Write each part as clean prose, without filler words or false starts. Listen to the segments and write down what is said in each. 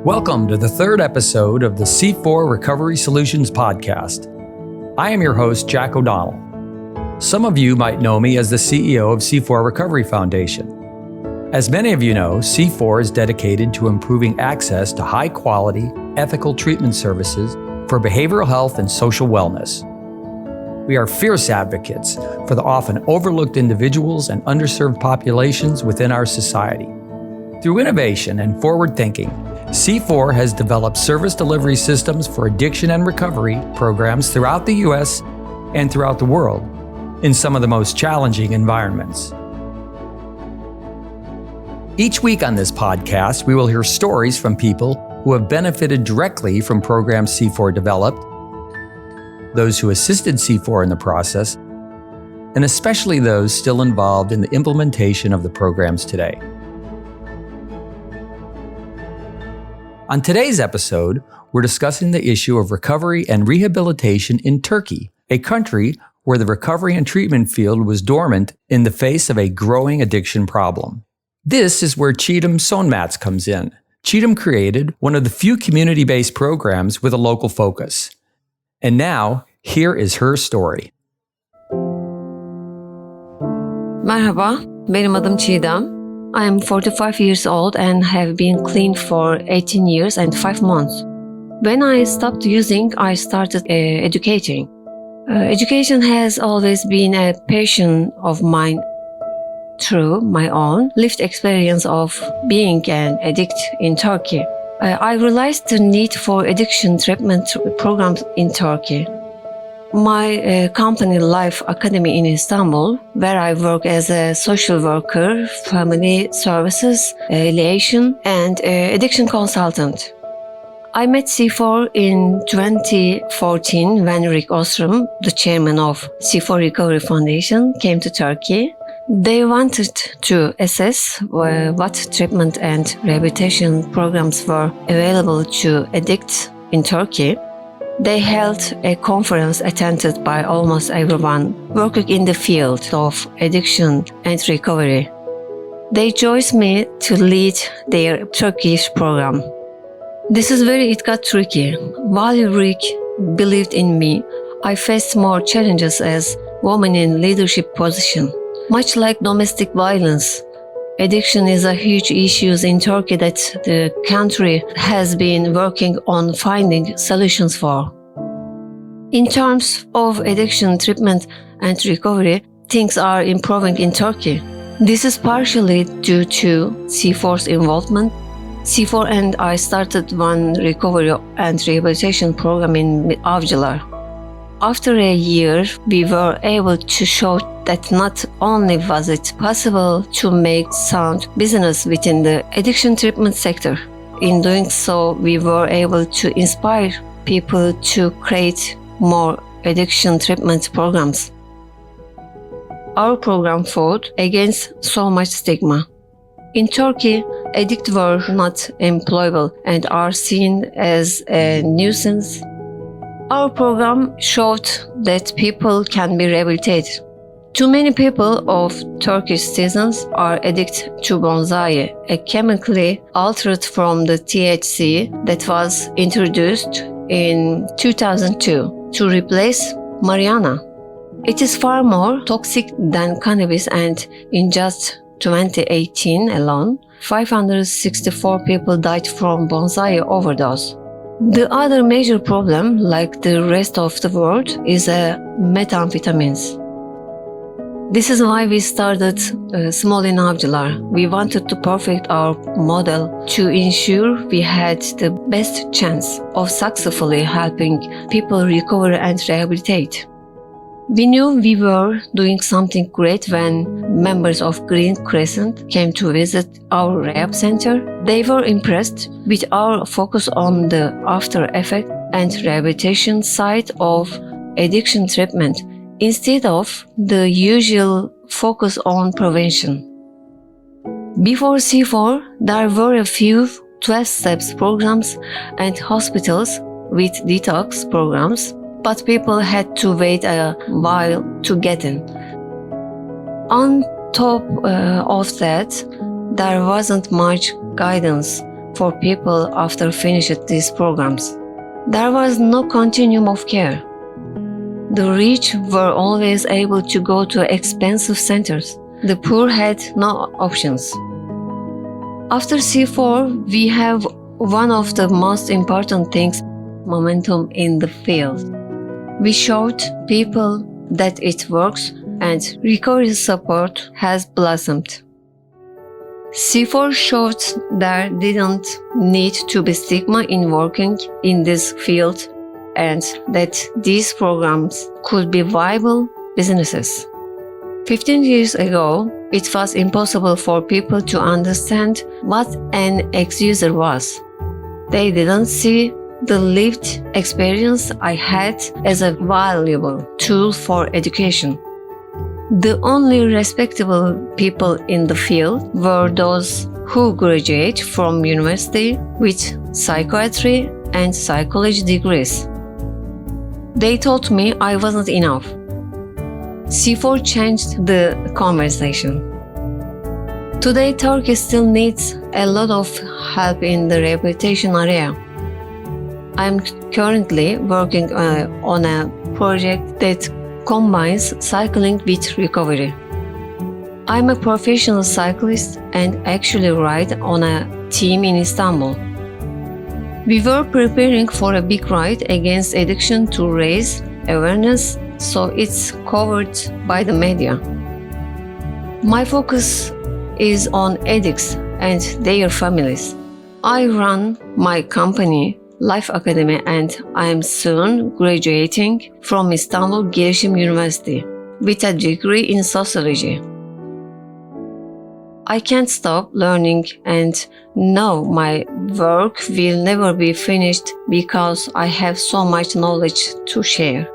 Welcome to the third episode of the C4 Recovery Solutions podcast. I am your host, Jack O'Donnell. Some of you might know me as the CEO of C4 Recovery Foundation. As many of you know, C4 is dedicated to improving access to high-quality, ethical treatment services for behavioral health and social wellness. We are fierce advocates for the often overlooked individuals and underserved populations within our society. Through innovation and forward thinking, C4 has developed service delivery systems for addiction and recovery programs throughout the U.S. and throughout the world in some of the most challenging environments. Each week on this podcast, we will hear stories from people who have benefited directly from programs C4 developed, those who assisted C4 in the process, and especially those still involved in the implementation of the programs today. On today's episode, we're discussing the issue of recovery and rehabilitation in Turkey, a country where the recovery and treatment field was dormant in the face of a growing addiction problem. This is where Cigdem Sonmez comes in. Chidam created one of the few community-based programs with a local focus. And now, here is her story. Merhaba, benim adım Chidam. I am 45 years old and have been clean for 18 years and 5 months. When I stopped using, I started educating. Education has always been a passion of mine through my own lived experience of being an addict in Turkey. I realized the need for addiction treatment programs in Turkey. My company Life Academy in Istanbul, where I work as a social worker, family services, liaison, and addiction consultant. I met C4 in 2014 when Rick Ostrom, the chairman of C4 Recovery Foundation, came to Turkey. They wanted to assess what treatment and rehabilitation programs were available to addicts in Turkey. They held a conference attended by almost everyone working in the field of addiction and recovery. They chose me to lead their Turkish program. This is where it got tricky. While Rick believed in me, I faced more challenges as woman in leadership position. Much like domestic violence, addiction is a huge issue in Turkey that the country has been working on finding solutions for. In terms of addiction treatment and recovery, things are improving in Turkey. This is partially due to C4's involvement. C4 and I started one recovery and rehabilitation program in Avcilar. After a year, we were able to show that not only was it possible to make sound business within the addiction treatment sector, in doing so, we were able to inspire people to create more addiction treatment programs. Our program fought against so much stigma. In Turkey, addicts were not employable and are seen as a nuisance. Our program showed that people can be rehabilitated. Too many people of Turkish citizens are addicted to bonsai, a chemically altered from the THC that was introduced in 2002 to replace marijuana. It is far more toxic than cannabis, and in just 2018 alone, 564 people died from bonsai overdose. The other major problem, like the rest of the world, is methamphetamines. This is why we started small in Avcilar. We wanted to perfect our model to ensure we had the best chance of successfully helping people recover and rehabilitate. We knew we were doing something great when members of Green Crescent came to visit our rehab center. They were impressed with our focus on the after effect and rehabilitation side of addiction treatment, instead of the usual focus on prevention. Before C4, there were a few 12 steps programs and hospitals with detox programs, but people had to wait a while to get in. On top of that, there wasn't much guidance for people after finishing these programs. There was no continuum of care. The rich were always able to go to expensive centers. The poor had no options. After C4, we have one of the most important things, momentum in the field. We showed people that it works and recovery support has blossomed. C4 showed there didn't need to be stigma in working in this field and that these programs could be viable businesses. 15 years ago, it was impossible for people to understand what an ex-user was. They didn't see the lived experience I had as a valuable tool for education. The only respectable people in the field were those who graduate from university with psychiatry and psychology degrees. They told me I wasn't enough. C4 changed the conversation. Today, Turkey still needs a lot of help in the rehabilitation area. I'm currently working on a project that combines cycling with recovery. I'm a professional cyclist and actually ride on a team in Istanbul. We were preparing for a big ride against addiction to raise awareness, so it's covered by the media. My focus is on addicts and their families. I run my company, Life Academy, and I am soon graduating from Istanbul Girişim University with a degree in sociology. I can't stop learning and know my work will never be finished because I have so much knowledge to share.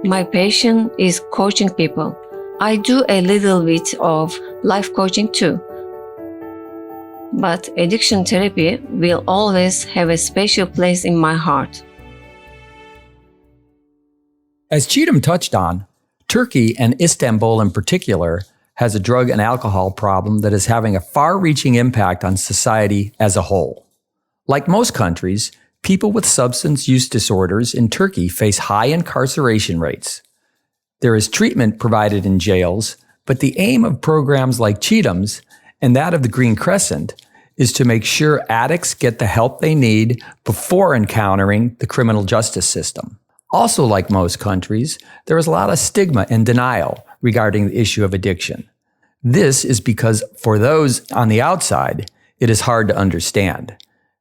My passion is coaching people. I do a little bit of life coaching too. But addiction therapy will always have a special place in my heart. As Chidam touched on, Turkey, and Istanbul in particular, has a drug and alcohol problem that is having a far-reaching impact on society as a whole. Like most countries, people with substance use disorders in Turkey face high incarceration rates. There is treatment provided in jails, but the aim of programs like Chidam's and that of the Green Crescent is to make sure addicts get the help they need before encountering the criminal justice system. Also, like most countries, there is a lot of stigma and denial regarding the issue of addiction. This is because for those on the outside, it is hard to understand.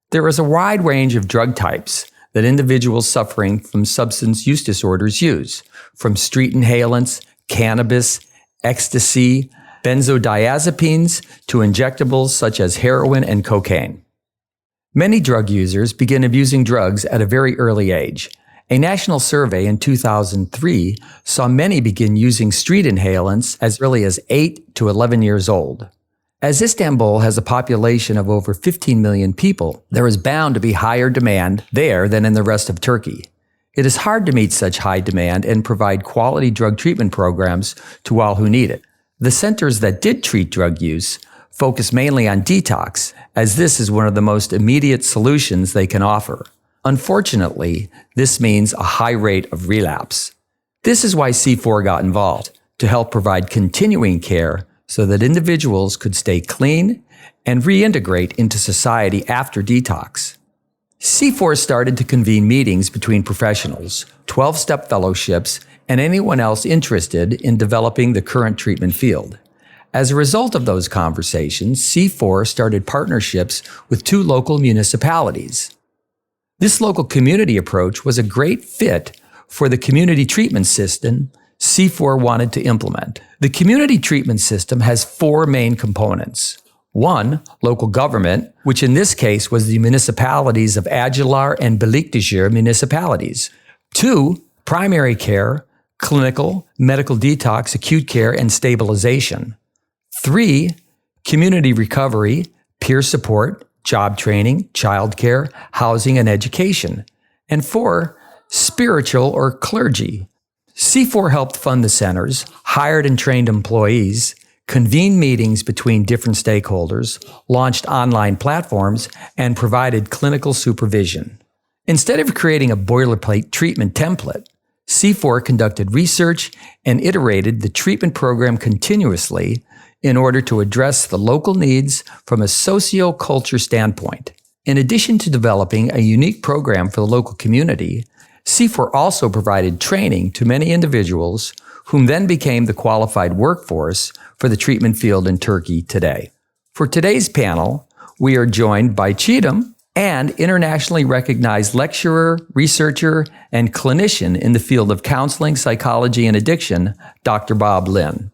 There is a wide range of drug types that individuals suffering from substance use disorders use, from street inhalants, cannabis, ecstasy, benzodiazepines, to injectables such as heroin and cocaine. Many drug users begin abusing drugs at a very early age. A national survey in 2003 saw many begin using street inhalants as early as 8 to 11 years old. As Istanbul has a population of over 15 million people, there is bound to be higher demand there than in the rest of Turkey. It is hard to meet such high demand and provide quality drug treatment programs to all who need it. The centers that did treat drug use focus mainly on detox, as this is one of the most immediate solutions they can offer. Unfortunately, this means a high rate of relapse. This is why C4 got involved, to help provide continuing care so that individuals could stay clean and reintegrate into society after detox. C4 started to convene meetings between professionals, 12-step fellowships, and anyone else interested in developing the current treatment field. As a result of those conversations, C4 started partnerships with 2 local municipalities. This local community approach was a great fit for the community treatment system C4 wanted to implement. The community treatment system has 4 main components. 1, local government, which in this case was the municipalities of Avcilar and Beylikdüzü municipalities. 2, primary care, clinical, medical detox, acute care, and stabilization. 3, community recovery, peer support, job training, childcare, housing, and education. And 4, spiritual or clergy. C4 helped fund the centers, hired and trained employees, convened meetings between different stakeholders, launched online platforms, and provided clinical supervision. Instead of creating a boilerplate treatment template, C4 conducted research and iterated the treatment program continuously in order to address the local needs from a socio-culture standpoint. In addition to developing a unique program for the local community, C4 also provided training to many individuals whom then became the qualified workforce for the treatment field in Turkey today. For today's panel, we are joined by Chidam, and internationally recognized lecturer, researcher, and clinician in the field of counseling, psychology, and addiction, Dr. Bob Lynn.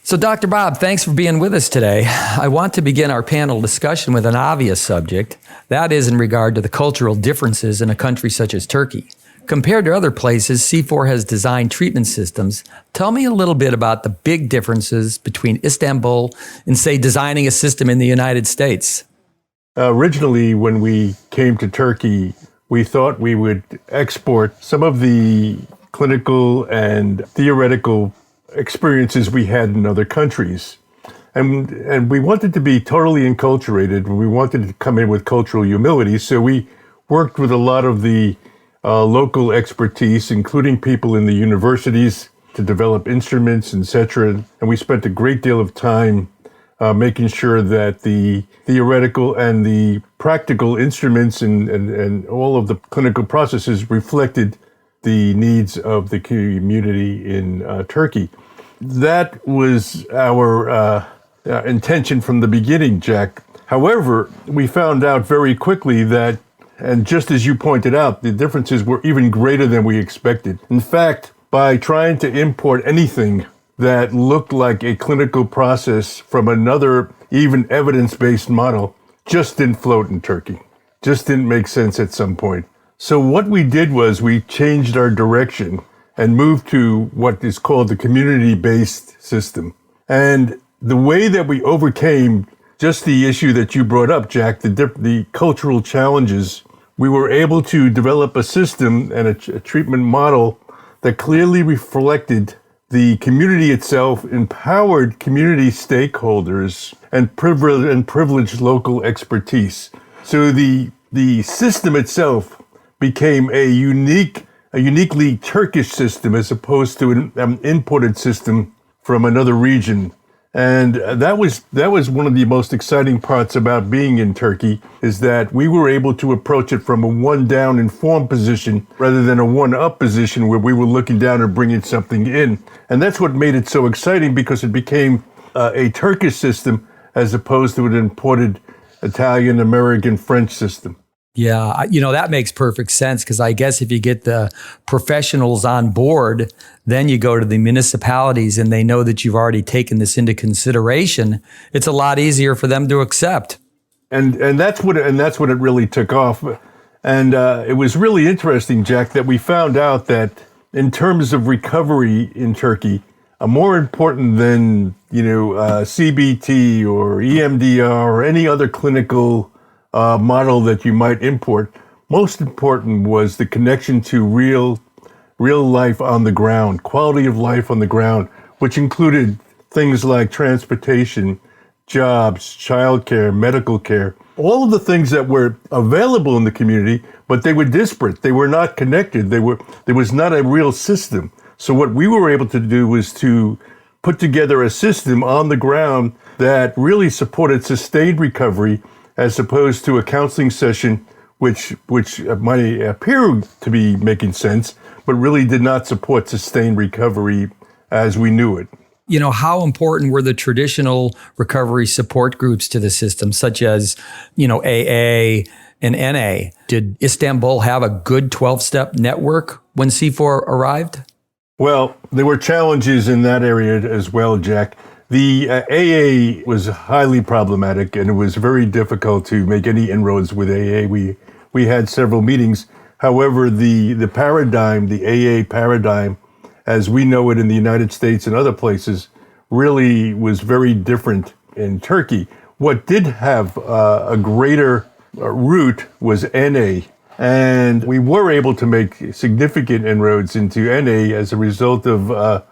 So, Dr. Bob, thanks for being with us today. I want to begin our panel discussion with an obvious subject, that is in regard to the cultural differences in a country such as Turkey. Compared to other places, C4 has designed treatment systems. Tell me a little bit about the big differences between Istanbul and, say, designing a system in the United States. Originally, when we came to Turkey, we thought we would export some of the clinical and theoretical experiences we had in other countries. And we wanted to be totally enculturated, and we wanted to come in with cultural humility. So we worked with a lot of the local expertise, including people in the universities, to develop instruments, etc. And we spent a great deal of time making sure that the theoretical and the practical instruments and all of the clinical processes reflected the needs of the community in Turkey. That was our intention from the beginning, Jack. However, we found out very quickly that, and just as you pointed out, the differences were even greater than we expected. In fact, by trying to import anything that looked like a clinical process from another, even evidence-based model, just didn't float in Turkey. Just didn't make sense at some point. So what we did was we changed our direction and moved to what is called the community-based system. And the way that we overcame just the issue that you brought up, Jack, the cultural challenges, we were able to develop a system and a treatment model that clearly reflected the community itself, empowered community stakeholders, and privileged local expertise. So the system itself became a uniquely Turkish system as opposed to an imported system from another region. And that was one of the most exciting parts about being in Turkey, is that we were able to approach it from a one-down informed position rather than a one-up position where we were looking down and bringing something in. And that's what made it so exciting, because it became a Turkish system as opposed to an imported Italian, American, French system. Yeah, that makes perfect sense, because I guess if you get the professionals on board, then you go to the municipalities and they know that you've already taken this into consideration. It's a lot easier for them to accept. And that's what it really took off. And it was really interesting, Jack, that we found out that in terms of recovery in Turkey, more important than CBT or EMDR or any other clinical model that you might import, most important was the connection to real life on the ground, quality of life on the ground, which included things like transportation, jobs, childcare, medical care, all of the things that were available in the community, but they were disparate. They were not connected. There was not a real system. So what we were able to do was to put together a system on the ground that really supported sustained recovery, as opposed to a counseling session which might appear to be making sense, but really did not support sustained recovery as we knew it. How important were the traditional recovery support groups to the system, such as, AA and NA? Did Istanbul have a good 12-step network when C4 arrived? Well, there were challenges in that area as well, Jack. The AA was highly problematic, and it was very difficult to make any inroads with AA. We had several meetings. However, the paradigm, the AA paradigm, as we know it in the United States and other places, really was very different in Turkey. What did have a greater root was NA, and we were able to make significant inroads into NA as a result of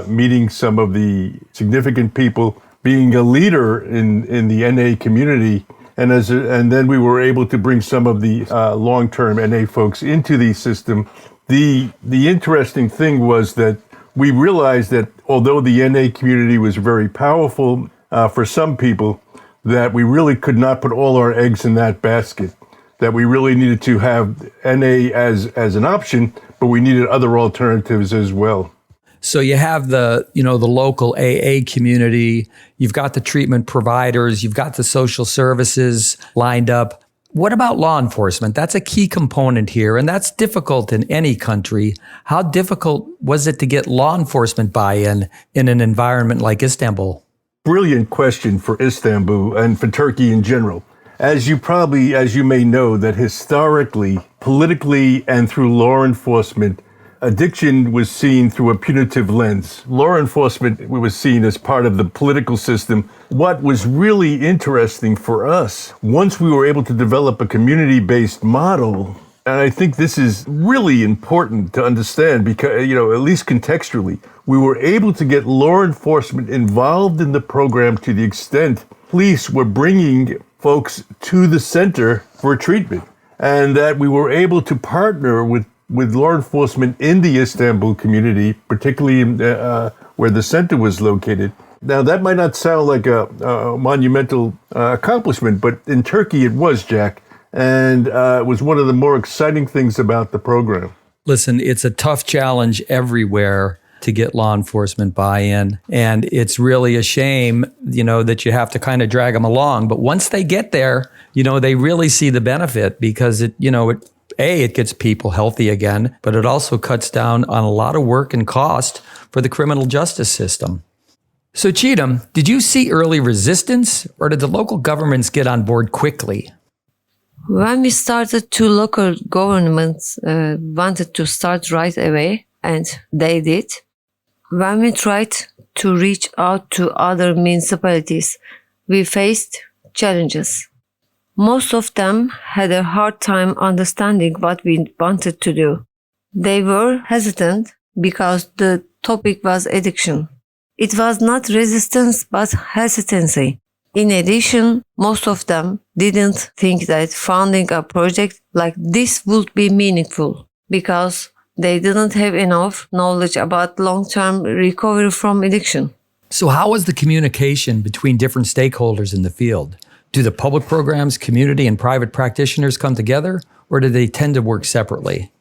meeting some of the significant people, being a leader in the NA community. And then we were able to bring some of the long-term NA folks into the system. The interesting thing was that we realized that although the NA community was very powerful for some people, that we really could not put all our eggs in that basket, that we really needed to have NA as an option, but we needed other alternatives as well. So you have the local AA community, you've got the treatment providers, you've got the social services lined up. What about law enforcement? That's a key component here, and that's difficult in any country. How difficult was it to get law enforcement buy-in in an environment like Istanbul? Brilliant question for Istanbul and for Turkey in general. As you may know, that historically, politically, and through law enforcement, addiction was seen through a punitive lens. Law enforcement was seen as part of the political system. What was really interesting for us, once we were able to develop a community-based model, and I think this is really important to understand because, at least contextually, we were able to get law enforcement involved in the program to the extent police were bringing folks to the center for treatment, and that we were able to partner with law enforcement in the Istanbul community, particularly where the center was located. Now, that might not sound like a monumental accomplishment, but in Turkey it was, Jack, and it was one of the more exciting things about the program. Listen, it's a tough challenge everywhere to get law enforcement buy-in, and it's really a shame, that you have to kind of drag them along. But once they get there, they really see the benefit because it gets people healthy again, but it also cuts down on a lot of work and cost for the criminal justice system. So Chidam, did you see early resistance, or did the local governments get on board quickly? When we started, two local governments wanted to start right away, and they did. When we tried to reach out to other municipalities, we faced challenges. Most of them had a hard time understanding what we wanted to do. They were hesitant because the topic was addiction. It was not resistance but hesitancy. In addition, most of them didn't think that funding a project like this would be meaningful because they didn't have enough knowledge about long-term recovery from addiction. So how was the communication between different stakeholders in the field? Do the public programs, community, and private practitioners come together, or do they tend to work separately?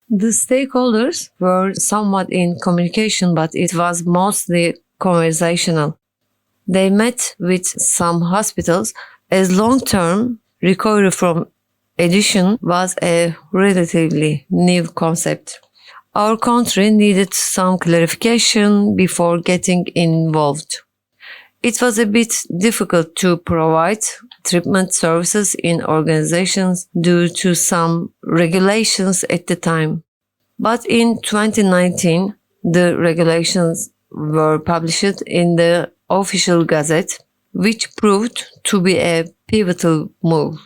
The stakeholders were somewhat in communication, but it was mostly conversational. They met with some hospitals as long-term recovery from addiction was a relatively new concept. Our country needed some clarification before getting involved. It was a bit difficult to provide treatment services in organizations due to some regulations at the time. But in 2019, the regulations were published in the official gazette, which proved to be a pivotal move.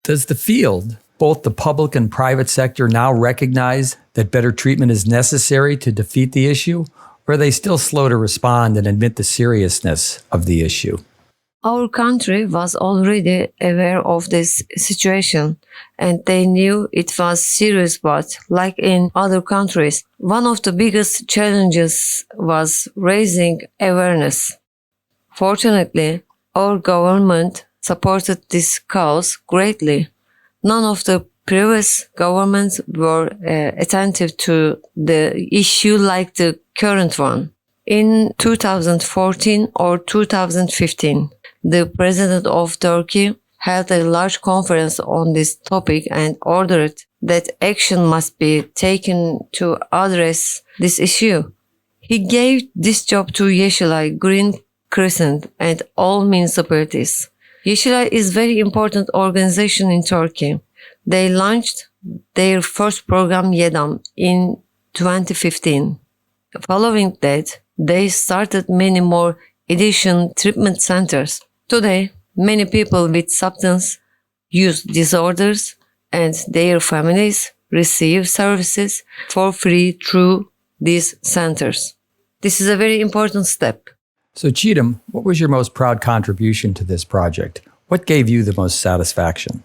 Does the field, both the public and private sector, now recognize that better treatment is necessary to defeat the issue? Or are they still slow to respond and admit the seriousness of the issue? Our country was already aware of this situation, and they knew it was serious, but like in other countries, one of the biggest challenges was raising awareness. Fortunately, our government supported this cause greatly. None of the previous governments were attentive to the issue like the current one. In 2014 or 2015, the President of Turkey held a large conference on this topic and ordered that action must be taken to address this issue. He gave this job to Yeşilay, Green Crescent, and all municipalities. Yeşilay is a very important organization in Turkey. They launched their first program Chidam in 2015. Following that, they started many more addiction treatment centers. Today, many people with substance use disorders and their families receive services for free through these centers. This is a very important step. So Chidam, what was your most proud contribution to this project? What gave you the most satisfaction?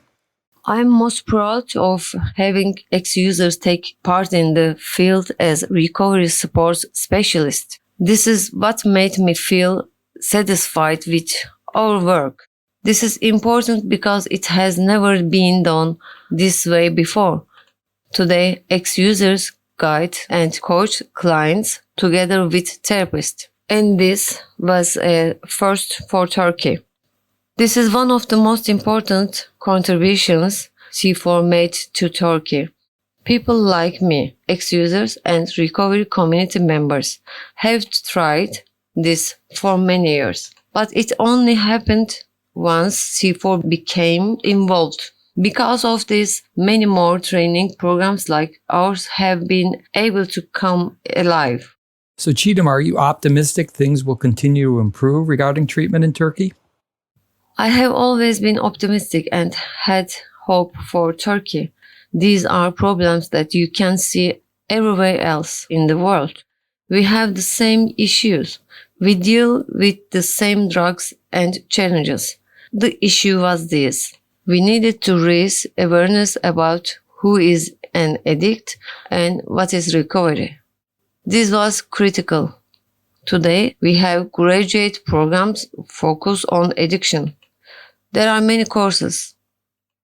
I'm most proud of having ex-users take part in the field as recovery support specialist. This is what made me feel satisfied with our work. This is important because it has never been done this way before. Today, ex-users guide and coach clients together with therapists. And this was a first for Turkey. This is one of the most important contributions C4 made to Turkey. People like me, ex-users and recovery community members, have tried this for many years. But it only happened once C4 became involved. Because of this, many more training programs like ours have been able to come alive. So Chidam, are you optimistic things will continue to improve regarding treatment in Turkey? I have always been optimistic and had hope for Turkey. These are problems that you can see everywhere else in the world. We have the same issues. We deal with the same drugs and challenges. The issue was this. We needed to raise awareness about who is an addict and what is recovery. This was critical. Today, we have graduate programs focused on addiction. There are many courses.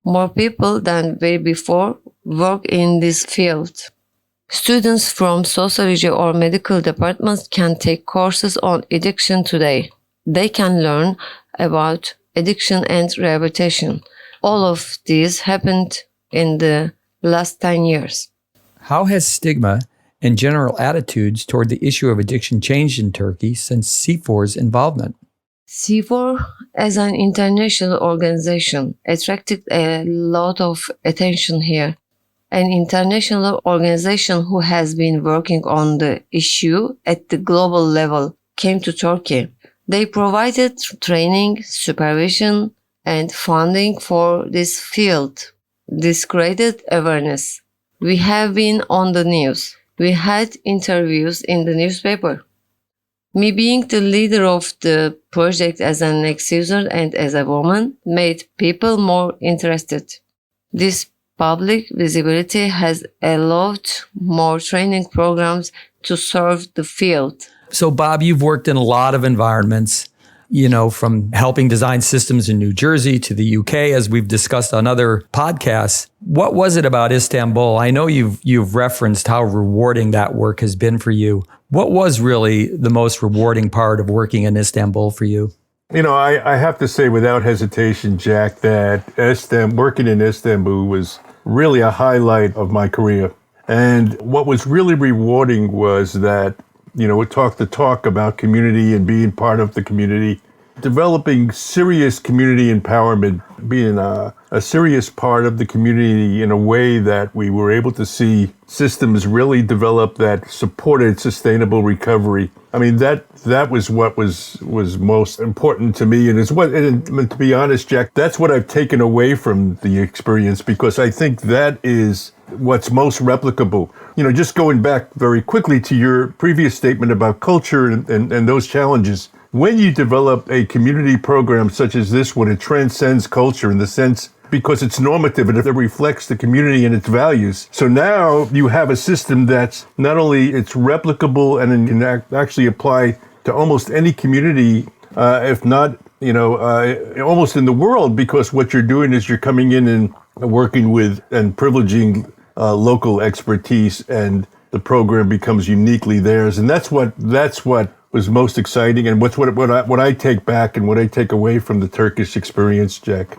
More people than way before work in this field. Students from sociology or medical departments can take courses on addiction today. They can learn about addiction and rehabilitation. All of these happened in the last 10 years. How has stigma and general attitudes toward the issue of addiction changed in Turkey since C4's involvement? C4, as an international organization, attracted a lot of attention here. An international organization who has been working on the issue at the global level came to Turkey. They provided training, supervision, and funding for this field. This created awareness. We have been on the news. We had interviews in the newspaper. Me being the leader of the project as an ex-user and as a woman made people more interested. This public visibility has allowed more training programs to serve the field. So Bob, you've worked in a lot of environments, from helping design systems in New Jersey to the UK, as we've discussed on other podcasts. What was it about Istanbul? I know you've referenced how rewarding that work has been for you. What was really the most rewarding part of working in Istanbul for you? I have to say without hesitation, Jack, that working in Istanbul was really a highlight of my career. And what was really rewarding was that, we talked the talk about community and being part of the community, developing serious community empowerment, being a serious part of the community in a way that we were able to see systems really develop that supported sustainable recovery. I mean, that was what was most important to me. And to be honest, Jack, that's what I've taken away from the experience, because I think that is what's most replicable. Just going back very quickly to your previous statement about culture and those challenges, when you develop a community program such as this one, it transcends culture in the sense because it's normative and it reflects the community and its values. So now you have a system that's not only it's replicable and can actually apply to almost any community, if not, almost in the world, because what you're doing is you're coming in and working with and privileging local expertise, and the program becomes uniquely theirs. And that's what was most exciting, and what I take back and what I take away from the Turkish experience, Jack.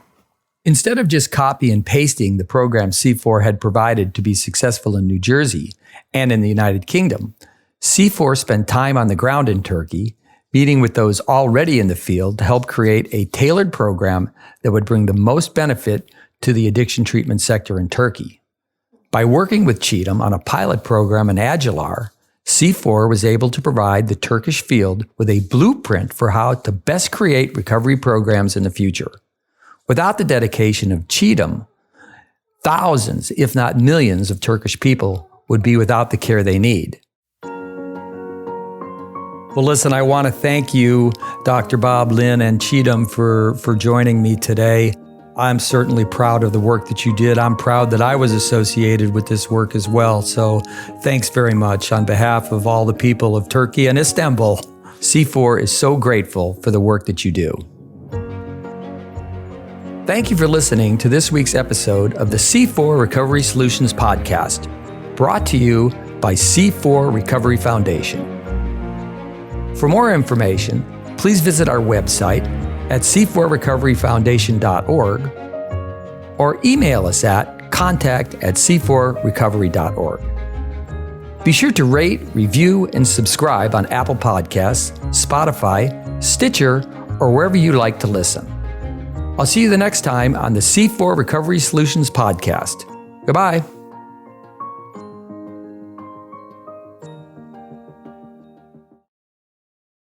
Instead of just copy and pasting the program C4 had provided to be successful in New Jersey and in the United Kingdom, C4 spent time on the ground in Turkey, meeting with those already in the field to help create a tailored program that would bring the most benefit to the addiction treatment sector in Turkey. By working with Chidam on a pilot program in Avcilar, C4 was able to provide the Turkish field with a blueprint for how to best create recovery programs in the future. Without the dedication of Chidam, thousands, if not millions, of Turkish people would be without the care they need. Well, listen, I want to thank you, Dr. Bob Lynn and Chidam, for joining me today. I'm certainly proud of the work that you did. I'm proud that I was associated with this work as well. So thanks very much on behalf of all the people of Turkey and Istanbul. C4 is so grateful for the work that you do. Thank you for listening to this week's episode of the C4 Recovery Solutions Podcast, brought to you by C4 Recovery Foundation. For more information, please visit our website at c4recoveryfoundation.org or email us at contact@c4recovery.org. Be sure to rate, review, and subscribe on Apple Podcasts, Spotify, Stitcher, or wherever you like to listen. I'll see you the next time on the C4 Recovery Solutions Podcast. Goodbye.